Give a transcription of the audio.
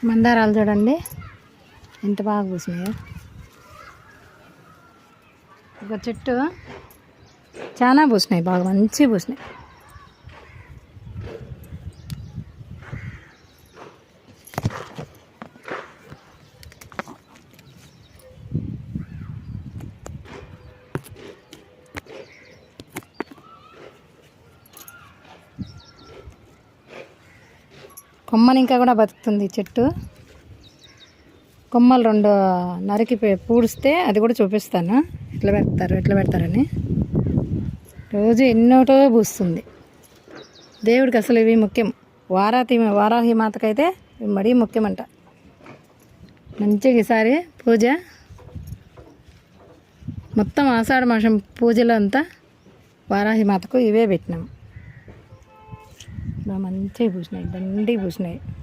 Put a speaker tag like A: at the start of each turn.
A: మందారాలు చూడండి ఎంత బాగా పూసినాయో. ఒక చెట్టు చాలా పూసినాయి, బాగా మంచిగా పూసినాయి. కొమ్మని ఇంకా కూడా బతుకుతుంది చెట్టు. కొమ్మలు 2 నరికి పూడిస్తే అది కూడా చూపిస్తాను ఎట్లా పెడతారని. రోజు ఎన్నోటో పూస్తుంది. దేవుడికి అసలు ఇవి ముఖ్యం. వారాహి మాతకైతే ఇవి మరీ ముఖ్యమంట. మంచిగా ఈసారి పూజ మొత్తం ఆషాఢ మాసం పూజలో అంతా వారాహి మాతకు ఇవే పెట్టినాం. మంచిగా పూసినాయి, దండిగా పూసినాయి.